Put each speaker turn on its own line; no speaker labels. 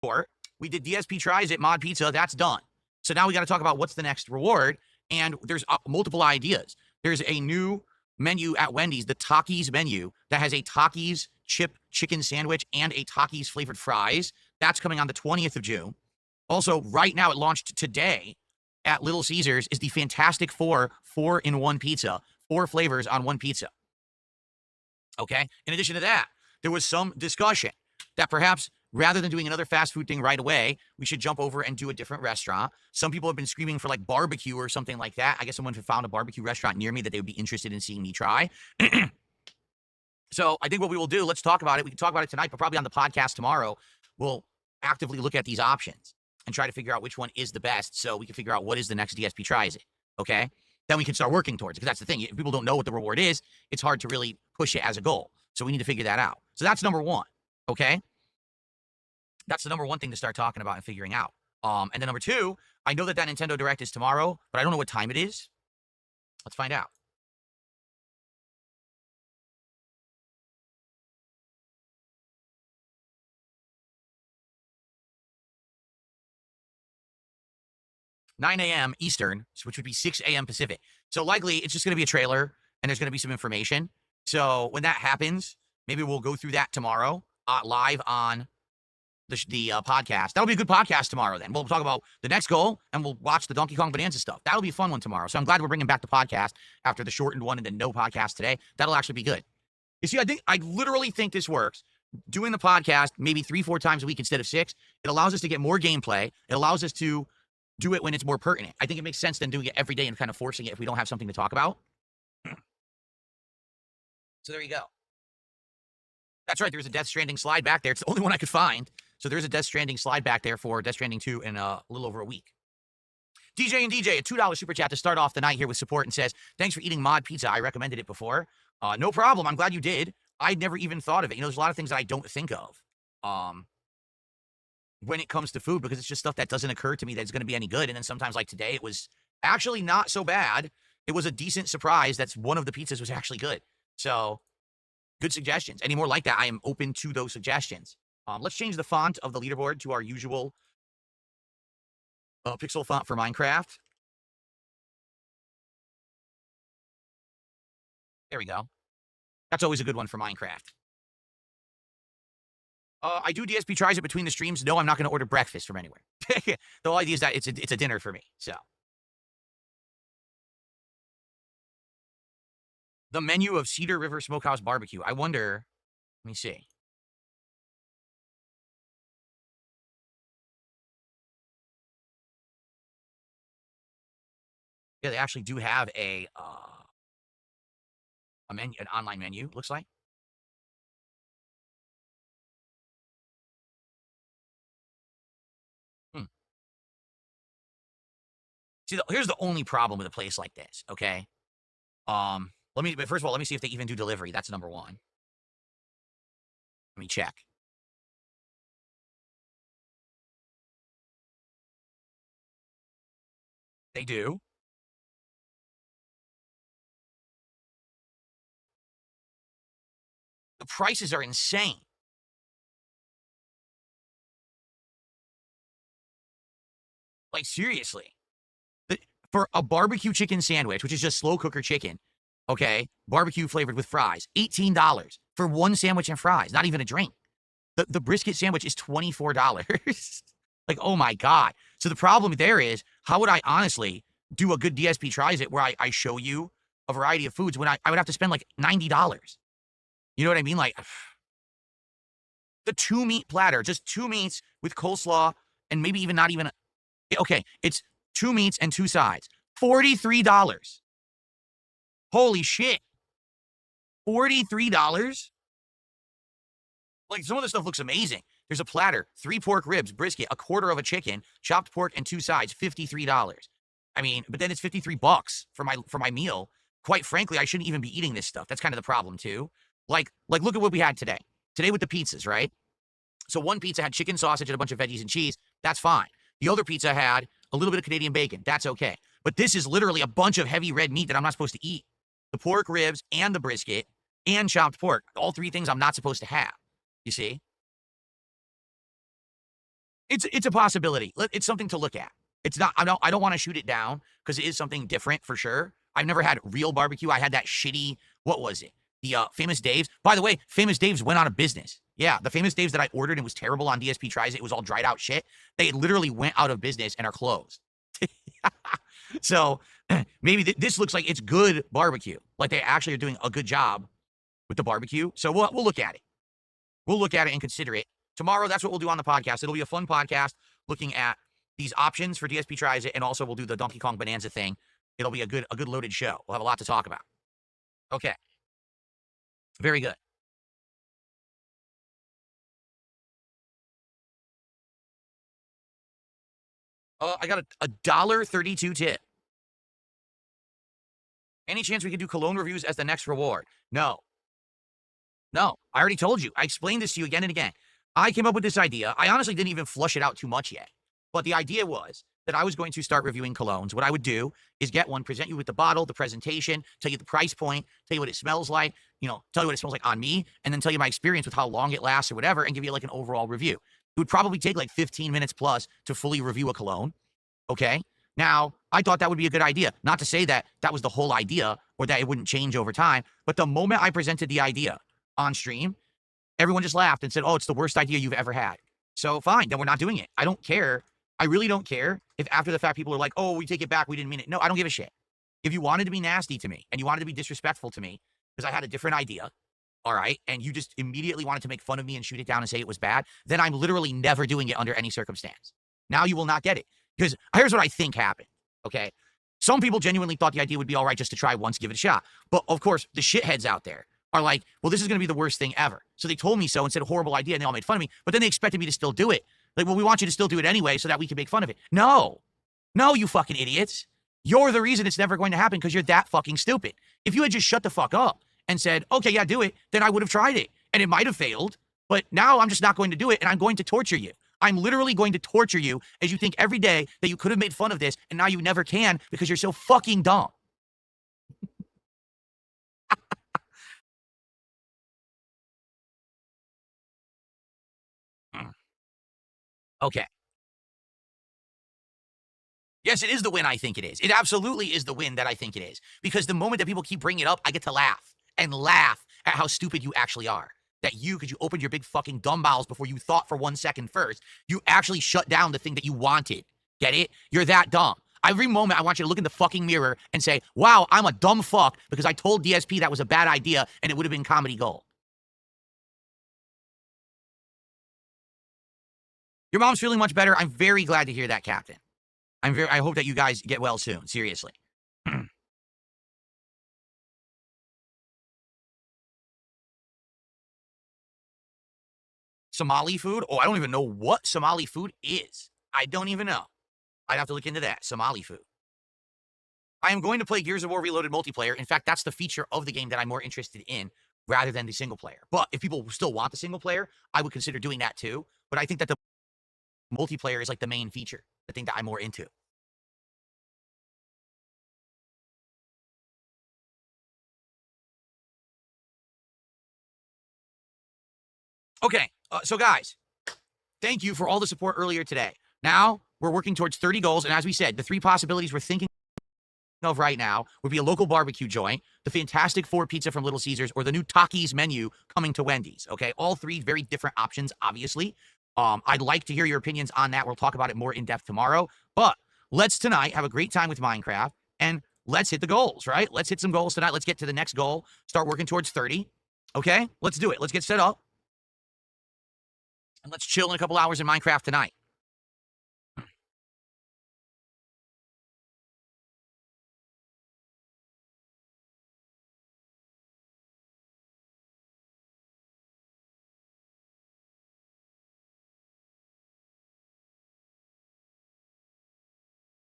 Or we did DSP Tries It Mod Pizza. That's done. So now we got to talk about what's the next reward. And there's multiple ideas. There's a new menu at Wendy's, the Takis menu, that has a Takis chip chicken sandwich and a Takis flavored fries. That's coming on the 20th of June. Also, right now, it launched today at Little Caesars, is the Fantastic Four 4-in-1 pizza, 4 flavors on one pizza. Okay? In addition to that, there was some discussion that perhaps rather than doing another fast food thing right away, we should jump over and do a different restaurant. Some people have been screaming for like barbecue or something like that. I guess someone found a barbecue restaurant near me that they would be interested in seeing me try. So I think what we will do, let's talk about it. We can talk about it tonight, but probably on the podcast tomorrow, we'll actively look at these options and try to figure out which one is the best so we can figure out what is the next DSP Tries It, okay? Then we can start working towards it, because that's the thing. If people don't know what the reward is, it's hard to really push it as a goal. So we need to figure that out. So that's number one, okay? That's the number one thing to start talking about and figuring out. And then number two, I know that Nintendo Direct is tomorrow, but I don't know what time it is. Let's find out. $9 a.m. Eastern, which would be 6 a.m. Pacific. So likely it's just going to be a trailer and there's going to be some information. So when that happens, maybe we'll go through that tomorrow live on the podcast. That'll be a good podcast tomorrow then. We'll talk about the next goal and we'll watch the Donkey Kong Bonanza stuff. That'll be a fun one tomorrow. So I'm glad we're bringing back the podcast after the shortened one and then no podcast today. That'll actually be good. You see, I literally think this works. Doing the podcast maybe 3-4 times a week instead of 6, it allows us to get more gameplay. It allows us to do it when it's more pertinent. I think it makes sense than doing it every day and kind of forcing it if we don't have something to talk about. So there you go. That's right. There's a Death Stranding slide back there. It's the only one I could find. So there's a Death Stranding slide back there for Death Stranding 2 in a little over a week. DJ and DJ, a $2 super chat to start off the night here with support and says, thanks for eating mod pizza. I recommended it before. No problem. I'm glad you did. I'd never even thought of it. You know, there's a lot of things that I don't think of when it comes to food, because it's just stuff that doesn't occur to me that it's going to be any good. And then sometimes, like today, it was actually not so bad. It was a decent surprise that one of the pizzas was actually good. So good suggestions. Any more like that, I am open to those suggestions. Let's change the font of the leaderboard to our usual pixel font for Minecraft. There we go. That's always a good one for Minecraft. I do DSP Tries It between the streams. No, I'm not going to order breakfast from anywhere. The whole idea is that it's a dinner for me. So the menu of Cedar River Smokehouse Barbecue. I wonder. Let me see. Yeah, they actually do have a menu, an online menu. Looks like. See, here's the only problem with a place like this, okay? But first of all, let me see if they even do delivery. That's number one. Let me check. They do. The prices are insane. Like, seriously. For a barbecue chicken sandwich, which is just slow cooker chicken, okay, barbecue flavored with fries, $18 for one sandwich and fries, not even a drink. The brisket sandwich is $24. Like, oh my God. So the problem there is, how would I honestly do a good DSP Tries It where I show you a variety of foods when I would have to spend like $90? You know what I mean? Like, the 2-meat platter, just 2 meats with coleslaw and maybe even not even, okay, it's 2 meats and 2 sides. $43. Holy shit. $43? Like, some of this stuff looks amazing. There's a platter, 3 pork ribs, brisket, a quarter of a chicken, chopped pork, and 2 sides, $53. I mean, but then it's $53 for my meal. Quite frankly, I shouldn't even be eating this stuff. That's kind of the problem, too. Like, look at what we had today. Today with the pizzas, right? So one pizza had chicken sausage and a bunch of veggies and cheese. That's fine. The other pizza had a little bit of Canadian bacon. That's okay. But this is literally a bunch of heavy red meat that I'm not supposed to eat. The pork ribs and the brisket and chopped pork. All 3 things I'm not supposed to have. You see? It's a possibility. It's something to look at. It's not. I don't want to shoot it down because it is something different for sure. I've never had real barbecue. I had that shitty. What was it? The Famous Dave's. By the way, Famous Dave's went out of business. Yeah, the Famous Dave's that I ordered and was terrible on DSP Tries It. It was all dried out shit. They literally went out of business and are closed. So maybe this looks like it's good barbecue. Like they actually are doing a good job with the barbecue. So we'll look at it. We'll look at it and consider it. Tomorrow, that's what we'll do on the podcast. It'll be a fun podcast looking at these options for DSP Tries It, and also we'll do the Donkey Kong Bonanza thing. It'll be a good loaded show. We'll have a lot to talk about. Okay. Very good. I got a $1.32 tip. Any chance we could do Cologne reviews as the next reward? No. No, I already told you. I explained this to you again and again. I came up with this idea. I honestly didn't even flush it out too much yet. But the idea was that I was going to start reviewing colognes. What I would do is get one, present you with the bottle, the presentation, tell you the price point, tell you what it smells like, tell you what it smells like on me, and then tell you my experience with how long it lasts or whatever, and give you like an overall review. It would probably take like 15 minutes plus to fully review a cologne. Okay? Now, I thought that would be a good idea. Not to say that that was the whole idea or that it wouldn't change over time, but the moment I presented the idea on stream, everyone just laughed and said, oh, it's the worst idea you've ever had. So fine, then we're not doing it. I don't care. I really don't care if after the fact people are like, oh, we take it back, we didn't mean it. No, I don't give a shit. If you wanted to be nasty to me and you wanted to be disrespectful to me because I had a different idea, all right, and you just immediately wanted to make fun of me and shoot it down and say it was bad, then I'm literally never doing it under any circumstance. Now you will not get it. Because here's what I think happened, okay? Some people genuinely thought the idea would be all right just to try once, give it a shot. But, of course, the shitheads out there are like, well, this is going to be the worst thing ever. So they told me so and said a horrible idea, and they all made fun of me. But then they expected me to still do it. Like, well, we want you to still do it anyway so that we can make fun of it. No. No, you fucking idiots. You're the reason it's never going to happen because you're that fucking stupid. If you had just shut the fuck up and said, okay, yeah, do it, then I would have tried it. And it might have failed. But now I'm just not going to do it, and I'm going to torture you. I'm literally going to torture you as you think every day that you could have made fun of this, and now you never can because you're so fucking dumb. Okay. Yes, it is the win I think it is. It absolutely is the win that I think it is. Because the moment that people keep bringing it up, I get to laugh and laugh at how stupid you actually are. That you, because you opened your big fucking dumb bowels before you thought for 1 second first, you actually shut down the thing that you wanted. Get it? You're that dumb. Every moment, I want you to look in the fucking mirror and say, wow, I'm a dumb fuck because I told DSP that was a bad idea and it would have been comedy gold. Your mom's feeling much better. I'm very glad to hear that, Captain. I hope that you guys get well soon. Seriously. Somali food? Oh, I don't even know what Somali food is. I don't even know. I'd have to look into that. Somali food. I am going to play Gears of War Reloaded multiplayer. In fact, that's the feature of the game that I'm more interested in rather than the single player. But if people still want the single player, I would consider doing that too. But I think that the multiplayer is like the main feature, the thing that I'm more into. Okay, so guys, thank you for all the support earlier today. Now, we're working towards 30 goals, and as we said, the 3 possibilities we're thinking of right now would be a local barbecue joint, the Fantastic Four pizza from Little Caesars, or the new Takis menu coming to Wendy's, okay? All 3 very different options, obviously. I'd like to hear your opinions on that. We'll talk about it more in depth tomorrow, but let's tonight have a great time with Minecraft, and let's hit the goals, right? Let's hit some goals tonight. Let's get to the next goal, start working towards 30, okay? Let's do it. Let's get set up. And let's chill in a couple hours in Minecraft tonight.